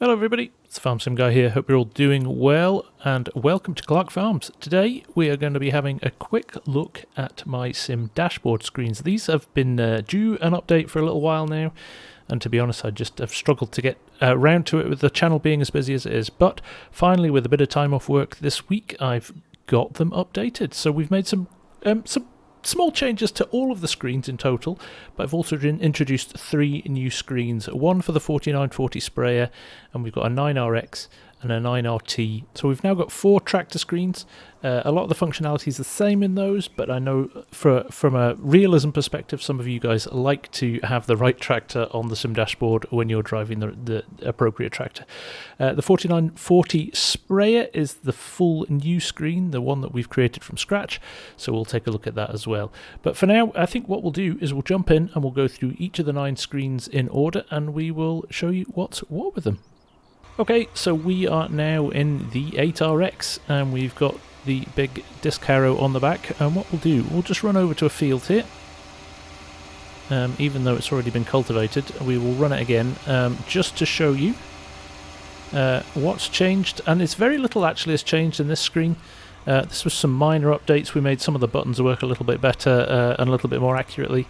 Hello everybody, it's FarmSim Guy here. Hope you're all doing well and welcome to Clark Farms. Today we are going to be having a quick look at my sim dashboard screens. These have been due an update for a little while now, and to be honest I just have struggled to get round to it with the channel being as busy as it is, but finally with a bit of time off work this week I've got them updated. So we've made some small changes to all of the screens in total, but I've also introduced 3 new screens, one for the 4940 sprayer, and we've got a 9RX and a 9RT. So we've now got 4 tractor screens. A lot of the functionality is the same in those, but I know from a realism perspective, some of you guys like to have the right tractor on the sim dashboard when you're driving the appropriate tractor. The 4940 sprayer is the full new screen, the one that we've created from scratch, so we'll take a look at that as well. But for now, I think what we'll do is we'll jump in and we'll go through each of the 9 screens in order, and we will show you what's what with them. Okay, so we are now in the 8RX, and we've got the big disc harrow on the back, and what we'll do, we'll just run over to a field here. Even though it's already been cultivated, we will run it again just to show you what's changed, and it's very little actually has changed in this screen. This was some minor updates. We made some of the buttons work a little bit better and a little bit more accurately.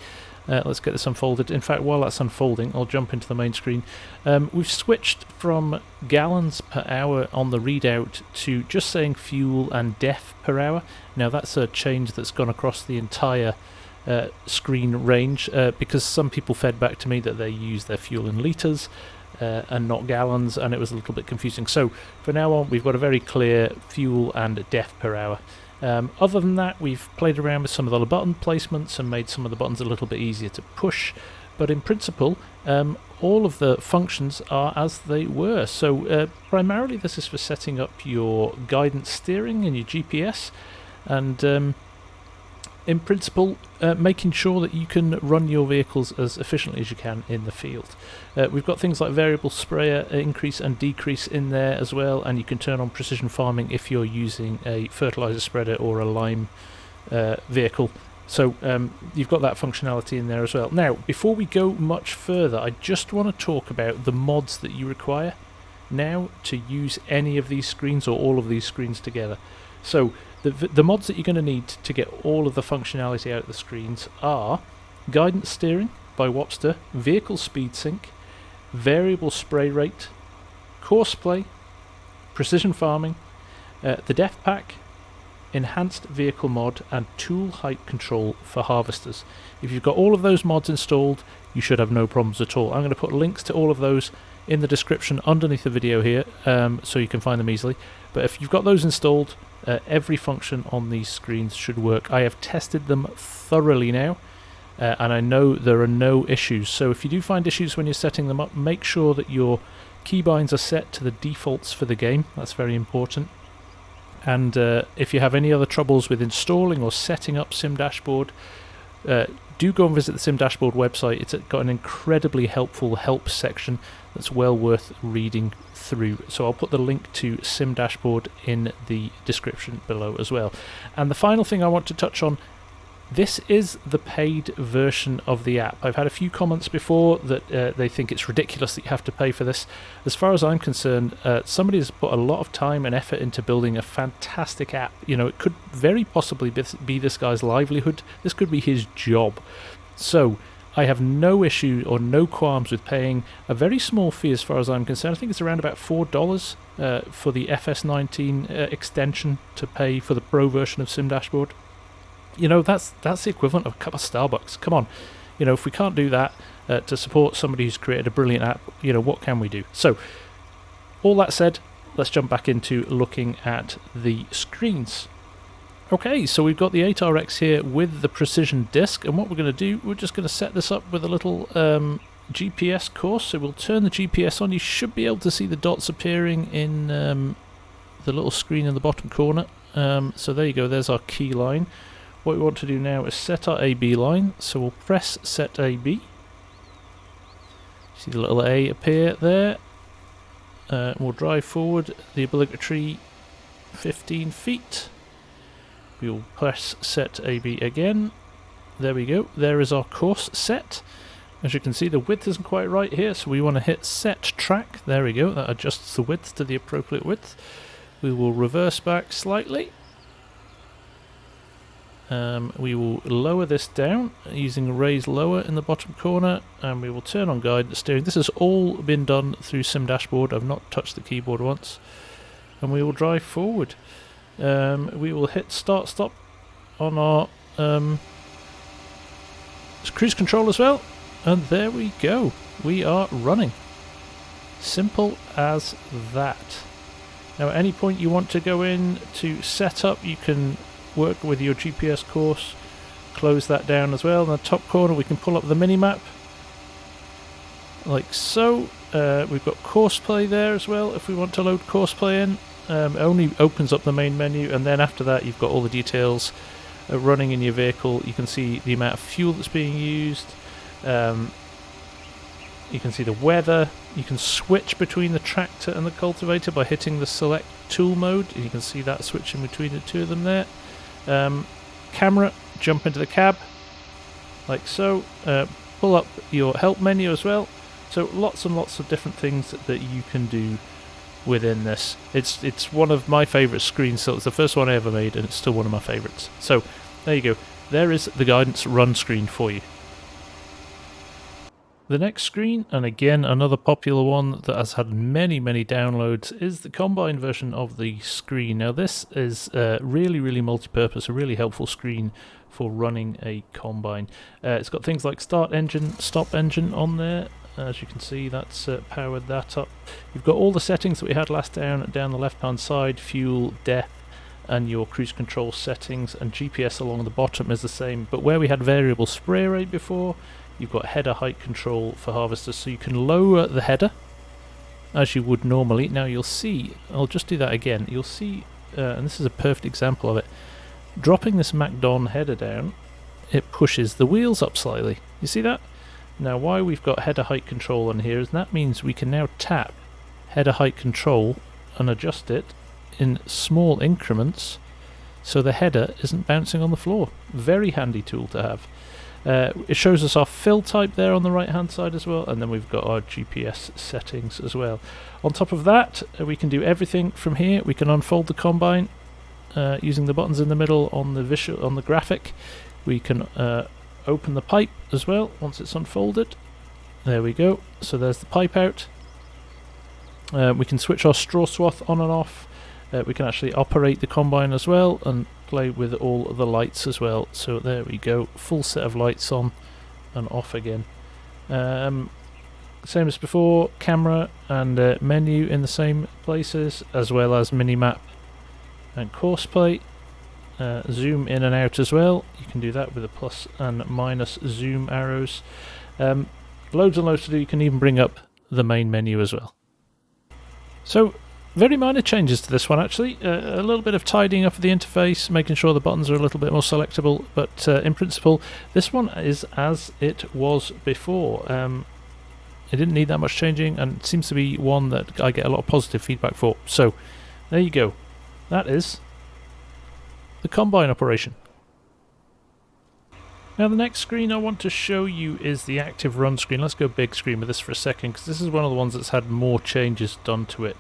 Let's get this unfolded. In fact, while that's unfolding, I'll jump into the main screen. We've switched from gallons per hour on the readout to just saying fuel and def per hour. Now that's a change that's gone across the entire screen range because some people fed back to me that they use their fuel in litres and not gallons, and it was a little bit confusing. So for now on, we've got a very clear fuel and def per hour. Other than that, we've played around with some of the button placements and made some of the buttons a little bit easier to push, but in principle all of the functions are as they were. So primarily this is for setting up your guidance steering and your GPS, and in principle making sure that you can run your vehicles as efficiently as you can in the field. We've got things like variable sprayer increase and decrease in there as well, and you can turn on precision farming if you're using a fertilizer spreader or a lime vehicle. So you've got that functionality in there as well. Now, before we go much further, I just want to talk about the mods that you require now to use any of these screens or all of these screens together. So the mods that you're going to need to get all of the functionality out of the screens are guidance steering by Wopster, vehicle speed sync, variable spray rate, course play, precision farming, the def pack, enhanced vehicle mod, and tool height control for harvesters. If you've got all of those mods installed, you should have no problems at all. I'm going to put links to all of those in the description underneath the video here, so you can find them easily. But if you've got those installed, every function on these screens should work. I have tested them thoroughly now, and I know there are no issues. So if you do find issues when you're setting them up, make sure that your keybinds are set to the defaults for the game. That's very important. And if you have any other troubles with installing or setting up Sim Dashboard, do go and visit the Sim Dashboard website. It's got an incredibly helpful help section that's well worth reading through. So I'll put the link to Sim Dashboard in the description below as well. And the final thing I want to touch on, this is the paid version of the app. I've had a few comments before that they think it's ridiculous that you have to pay for this. As far as I'm concerned, somebody has put a lot of time and effort into building a fantastic app. You know, it could very possibly be this guy's livelihood. This could be his job. So I have no issue or no qualms with paying a very small fee as far as I'm concerned. I think it's around about $4 for the FS19 extension to pay for the pro version of Sim Dashboard. You know, that's the equivalent of a cup of Starbucks. Come on, you know, if we can't do that to support somebody who's created a brilliant app, you know, what can we do? So, all that said, let's jump back into looking at the screens. Okay, so we've got the 8RX here with the precision disc, and what we're going to do, we're just going to set this up with a little GPS course. So we'll turn the GPS on. You should be able to see the dots appearing in the little screen in the bottom corner. So there you go, there's our key line. What we want to do now is set our AB line, so we'll press set AB. See the little A appear there. We'll drive forward the obligatory 15 feet. We'll press set AB again. There we go, there is our course set. As you can see, the width isn't quite right here, so we want to hit set track. There we go, that adjusts the width to the appropriate width. We will reverse back slightly. We will lower this down using raise lower in the bottom corner, and we will turn on guidance steering. This has all been done through Sim Dashboard. I've not touched the keyboard once. And we will drive forward. We will hit start stop on our cruise control as well. And there we go. We are running. Simple as that. Now at any point you want to go in to set up, you can work with your GPS course. Close that down as well. In the top corner we can pull up the mini-map. Like so. We've got course play there as well if we want to load course play in. It only opens up the main menu, and then after that you've got all the details running in your vehicle. You can see the amount of fuel that's being used. You can see the weather. You can switch between the tractor and the cultivator by hitting the select tool mode. You can see that switching between the two of them there. Camera, jump into the cab like so. Pull up your help menu as well. So lots and lots of different things that you can do within this. It's one of my favourite screens, so it's the first one I ever made, and it's still one of my favourites. So there you go. There is the guidance run screen for you. The next screen, and again another popular one that has had many downloads, is the combine version of the screen. Now this is really multi-purpose, a really helpful screen for running a combine. It's got things like start engine, stop engine on there. As you can see, that's powered that up. You've got all the settings that we had last down the left hand side, fuel, depth, and your cruise control settings, and GPS along the bottom is the same, but where we had variable spray rate before, you've got header height control for harvesters, so you can lower the header as you would normally. Now you'll see, I'll just do that again, you'll see, and this is a perfect example of it, dropping this MacDon header down, it pushes the wheels up slightly. You see that? Now why we've got header height control on here is that means we can now tap header height control and adjust it in small increments so the header isn't bouncing on the floor. Very handy tool to have. It shows us our fill type there on the right hand side as well, and then we've got our GPS settings as well. On top of that, we can do everything from here. We can unfold the combine using the buttons in the middle on the graphic. We can open the pipe as well once it's unfolded. There we go. So there's the pipe out. We can switch our straw swath on and off. We can actually operate the combine as well and play with all the lights as well. So there we go, full set of lights on and off again. Same as before, camera and menu in the same places, as well as mini-map and course play. Zoom in and out as well. You can do that with the plus and minus zoom arrows. Loads and loads to do. You can even bring up the main menu as well. So very minor changes to this one actually. A little bit of tidying up of the interface, making sure the buttons are a little bit more selectable, but in principle this one is as it was before. It didn't need that much changing, and it seems to be one that I get a lot of positive feedback for. So there you go. That is the combine operation. Now the next screen I want to show you is the active run screen. Let's go big screen with this for a second, because this is one of the ones that's had more changes done to it.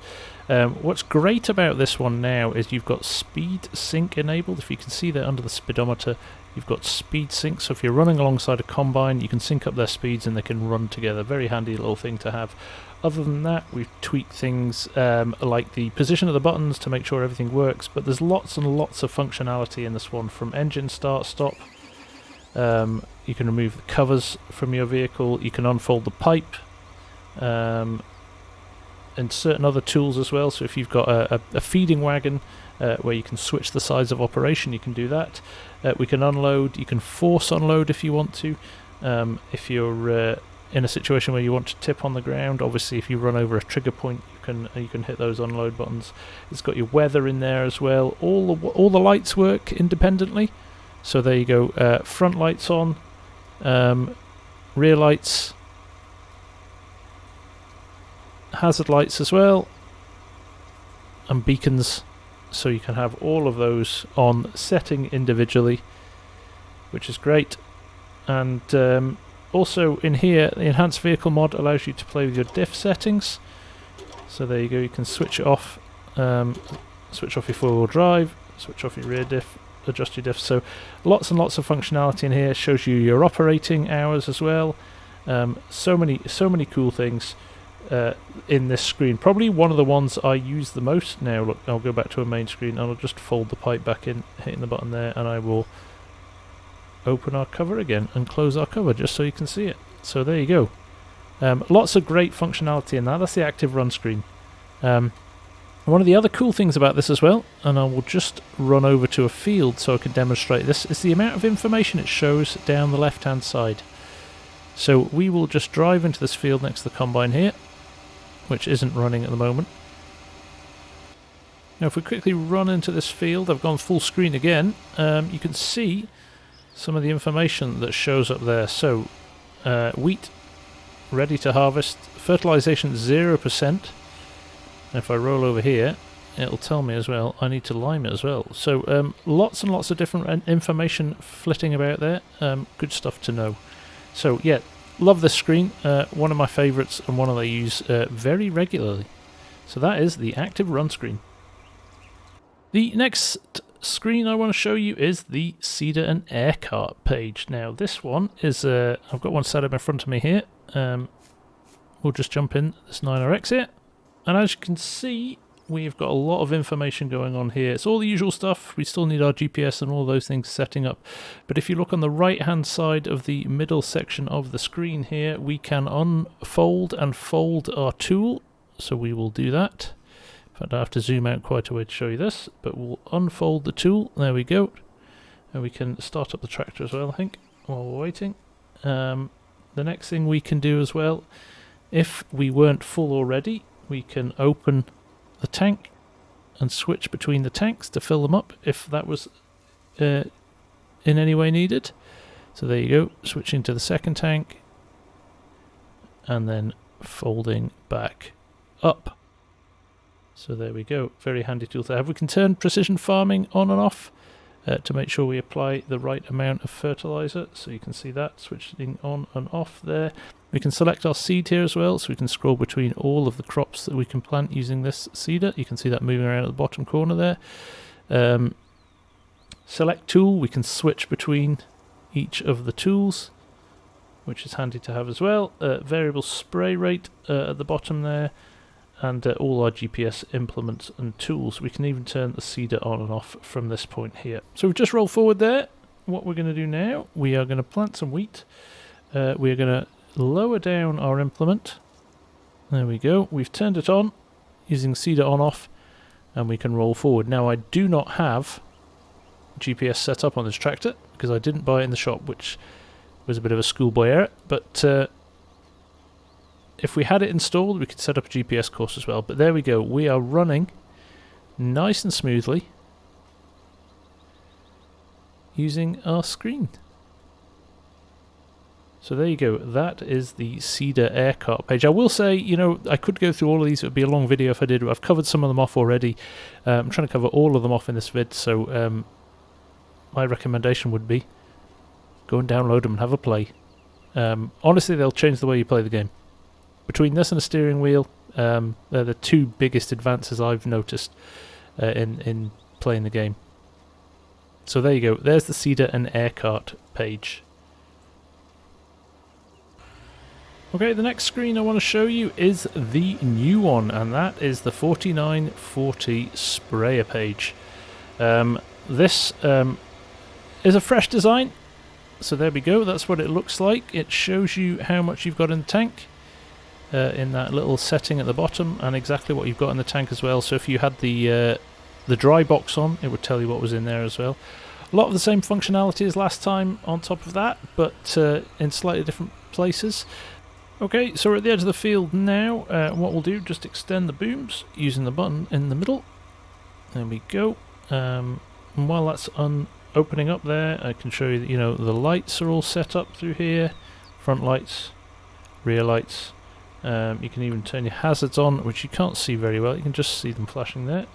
What's great about this one now is you've got speed sync enabled. If you can see there under the speedometer, you've got speed sync, so if you're running alongside a combine you can sync up their speeds and they can run together. Very handy little thing to have. Other than that, we've tweaked things like the position of the buttons to make sure everything works, but there's lots and lots of functionality in this one, from engine start, stop. You can remove the covers from your vehicle, you can unfold the pipe, and certain other tools as well. So if you've got a feeding wagon where you can switch the size of operation, you can do that. We can unload, you can force unload if you want to. If you're in a situation where you want to tip on the ground, obviously if you run over a trigger point you can hit those unload buttons. It's got your weather in there as well. All the lights work independently, so there you go. Front lights on, rear lights, hazard lights as well, and beacons, so you can have all of those on setting individually, which is great. And Also in here, the enhanced vehicle mod allows you to play with your diff settings. So there you go, you can switch it off, switch off your four-wheel drive, switch off your rear diff, adjust your diff. So lots and lots of functionality in here. Shows you your operating hours as well. So many cool things in this screen. Probably one of the ones I use the most. Now look, I'll go back to a main screen and I'll just fold the pipe back in, hitting the button there, and I will open our cover again and close our cover just so you can see it. So there you go. Lots of great functionality in that. That's the active run screen. One of the other cool things about this as well, and I will just run over to a field so I can demonstrate this, is the amount of information it shows down the left hand side. So we will just drive into this field next to the combine here, which isn't running at the moment. Now if we quickly run into this field, I've gone full screen again, you can see some of the information that shows up there. So wheat ready to harvest, fertilization 0%. And if I roll over here, it'll tell me as well I need to lime it as well. So lots and lots of different information flitting about there. Good stuff to know. So yeah, love this screen. One of my favourites and one that I use very regularly. So that is the active run screen. The next screen I want to show you is the Cedar and Air Cart page. Now this one is, I've got one set up in front of me here. We'll just jump in this 9RX here. And as you can see, we've got a lot of information going on here. It's all the usual stuff. We still need our GPS and all those things setting up. But if you look on the right hand side of the middle section of the screen here, we can unfold and fold our tool. So we will do that. In fact, I have to zoom out quite a way to show you this, but we'll unfold the tool. There we go. And we can start up the tractor as well, I think, while we're waiting. The next thing we can do as well, if we weren't full already, we can open the tank and switch between the tanks to fill them up if that was in any way needed. So there you go, switching to the second tank and then folding back up. So there we go, very handy tool to have. We can turn precision farming on and off to make sure we apply the right amount of fertilizer. So you can see that switching on and off there. We can select our seed here as well, so we can scroll between all of the crops that we can plant using this seeder. You can see that moving around at the bottom corner there. Select tool, we can switch between each of the tools, which is handy to have as well. Variable spray rate at the bottom there, and all our GPS implements and tools. We can even turn the seeder on and off from this point here. So we've just rolled forward there. What we're going to do now, we are going to plant some wheat. We are going to lower down our implement. There we go. We've turned it on using seeder on off, and we can roll forward. Now I do not have GPS set up on this tractor because I didn't buy it in the shop, which was a bit of a schoolboy error, but if we had it installed we could set up a GPS course as well. But there we go, we are running nice and smoothly using our screen. So there you go, that is the Cedar Air Cart page. I will say, you know, I could go through all of these, it would be a long video if I did. I've covered some of them off already. I'm trying to cover all of them off in this vid, so my recommendation would be go and download them and have a play. Honestly, they'll change the way you play the game. Between this and a steering wheel, they're the two biggest advances I've noticed in playing the game. So there you go, there's the Cedar and Air Cart page. Okay, the next screen I want to show you is the new one, and that is the 4940 sprayer page. This is a fresh design, so there we go, that's what it looks like. It shows you how much you've got in the tank in that little setting at the bottom, and exactly what you've got in the tank as well. So if you had the dry box on, it would tell you what was in there as well. A lot of the same functionality as last time on top of that, but in slightly different places. Okay, so we're at the edge of the field now. What we'll do, just extend the booms using the button in the middle. There we go. And while that's opening up there, I can show you that, you know, the lights are all set up through here. Front lights, rear lights. You can even turn your hazards on, which you can't see very well. You can just see them flashing there.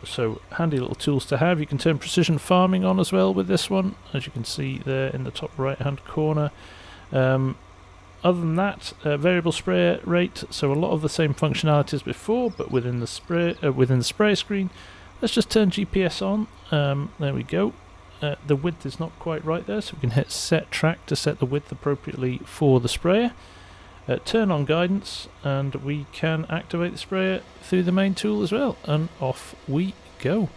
So handy little tools to have. You can turn precision farming on as well with this one, as you can see there in the top right hand corner. Other than that, variable spray rate, so a lot of the same functionality as before, but within the spray screen. Let's just turn GPS on. There we go. The width is not quite right there, so we can hit set track to set the width appropriately for the sprayer. Turn on guidance, and we can activate the sprayer through the main tool as well, and off we go.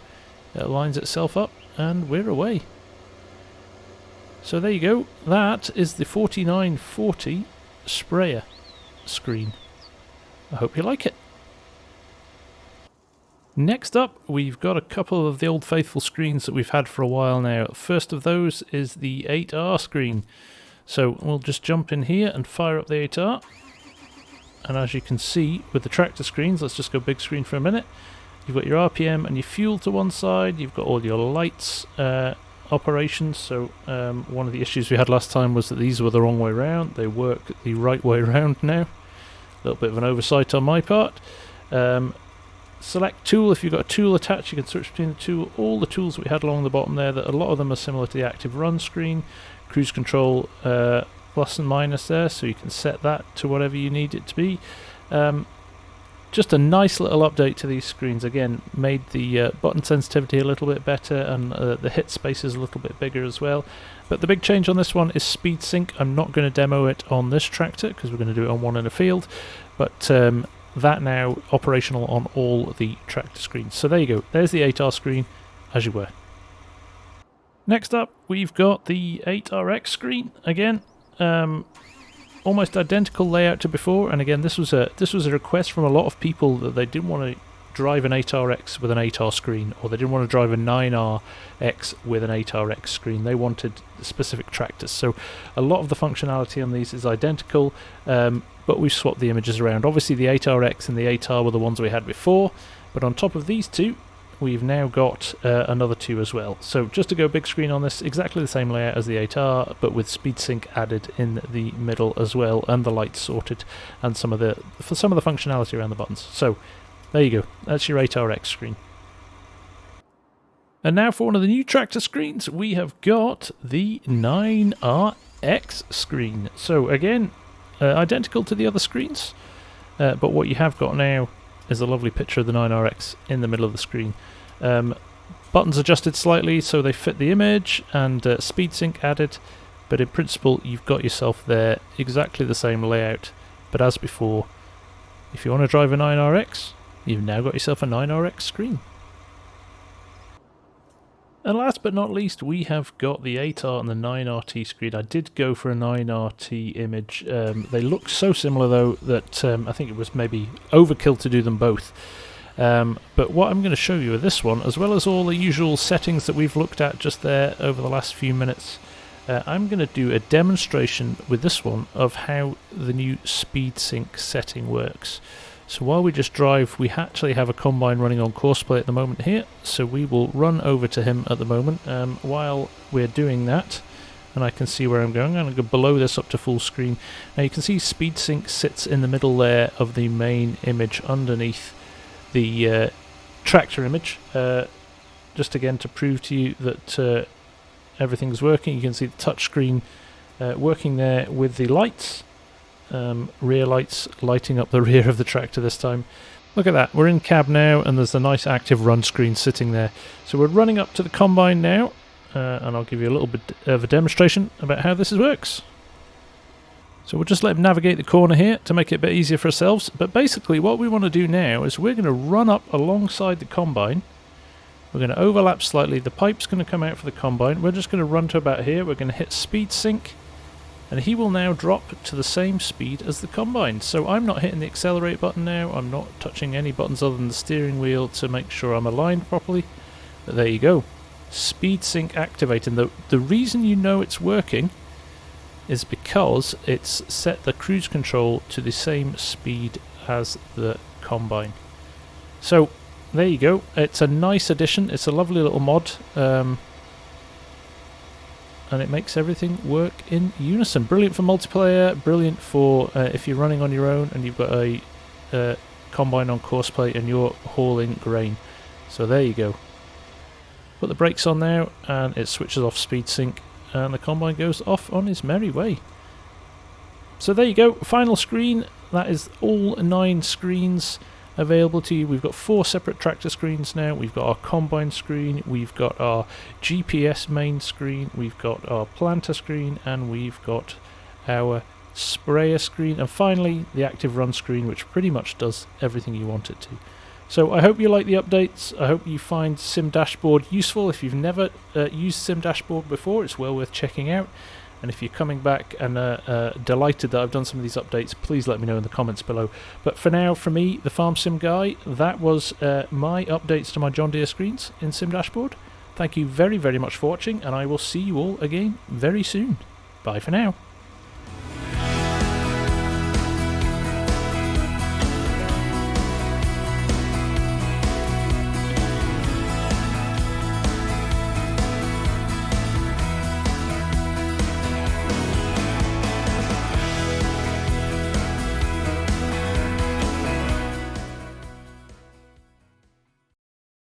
It lines itself up and we're away. So there you go, that is the 4940 sprayer screen. I hope you like it. Next up, we've got a couple of the old faithful screens that we've had for a while now. First of those is the 8R screen. So we'll just jump in here and fire up the 8R. And as you can see with the tractor screens, let's just go big screen for a minute. You've got your RPM and your fuel to one side. You've got all your lights operations. So one of the issues we had last time was that these were the wrong way around. They work the right way around now. A little bit of an oversight on my part. Select tool. If you've got a tool attached, you can switch between the two. All the tools we had along the bottom there, that a lot of them are similar to the active run screen. Cruise control plus and minus there, so you can set that to whatever you need it to be. Just a nice little update to these screens. Again, made the button sensitivity a little bit better, and the hit space is a little bit bigger as well. But the big change on this one is speed sync. I'm not going to demo it on this tractor because we're going to do it on one in a field, but that now operational on all the tractor screens. So there you go, there's the 8R screen as you were. Next up, we've got the 8RX screen again. Almost identical layout to before, and again this was a request from a lot of people that they didn't want to drive an 8RX with an 8R screen, or they didn't want to drive a 9RX with an 8RX screen. They wanted specific tractors, so a lot of the functionality on these is identical, but we've swapped the images around. Obviously the 8RX and the 8R were the ones we had before, but on top of these two we've now got another two as well. So just to go big screen on this, exactly the same layout as the 8R, but with speed sync added in the middle as well, and the lights sorted, and some of the functionality around the buttons. So there you go, that's your 8RX screen. And now for one of the new tractor screens, we have got the 9RX screen. So again, identical to the other screens, but what you have got now is a lovely picture of the 9RX in the middle of the screen. Buttons adjusted slightly so they fit the image, and speed sync added, but in principle you've got yourself there exactly the same layout, but as before, if you want to drive a 9RX, you've now got yourself a 9RX screen. And last but not least, we have got the 8R and the 9RT screen. I did go for a 9RT image. They look so similar though that I think it was maybe overkill to do them both. But what I'm going to show you with this one, as well as all the usual settings that we've looked at just there over the last few minutes, I'm going to do a demonstration with this one of how the new speed sync setting works. So while we just drive, we actually have a combine running on courseplay at the moment here, so we will run over to him at the moment. While we're doing that, and I can see where I'm going, I'm going to go below this up to full screen. Now you can see speed sync sits in the middle there of the main image underneath the tractor image. Just again to prove to you that everything's working. You can see the touchscreen working there with the lights. Rear lights lighting up the rear of the tractor this time. Look at that, we're in cab now, and there's a nice active run screen sitting there. So we're running up to the combine now, and I'll give you a little bit of a demonstration about how this works. So we'll just let him navigate the corner here to make it a bit easier for ourselves, but basically what we want to do now is we're going to run up alongside the combine. We're going to overlap slightly, the pipe's going to come out for the combine, we're just going to run to about here, we're going to hit speed sync, and he will now drop to the same speed as the combine. So I'm not hitting the accelerate button now, I'm not touching any buttons other than the steering wheel to make sure I'm aligned properly. But there you go, speed sync activated. The reason you know it's working is because it's set the cruise control to the same speed as the combine. So there you go, it's a nice addition, it's a lovely little mod. And it makes everything work in unison. Brilliant for multiplayer, brilliant for if you're running on your own and you've got a combine on courseplay and you're hauling grain. So there you go. Put the brakes on now and it switches off speed sync and the combine goes off on its merry way. So there you go, final screen. That is all 9 screens available to you. We've got 4 separate tractor screens now. We've got our combine screen, we've got our GPS main screen, we've got our planter screen, and we've got our sprayer screen, and finally the active run screen, which pretty much does everything you want it to. So I hope you like the updates. I hope you find Sim Dashboard useful. If you've never used Sim Dashboard before, it's well worth checking out. And if you're coming back and delighted that I've done some of these updates, please let me know in the comments below. But for now, from me, the FarmSim guy, that was my updates to my John Deere Screens in Sim Dashboard. Thank you very, very much for watching, and I will see you all again very soon. Bye for now.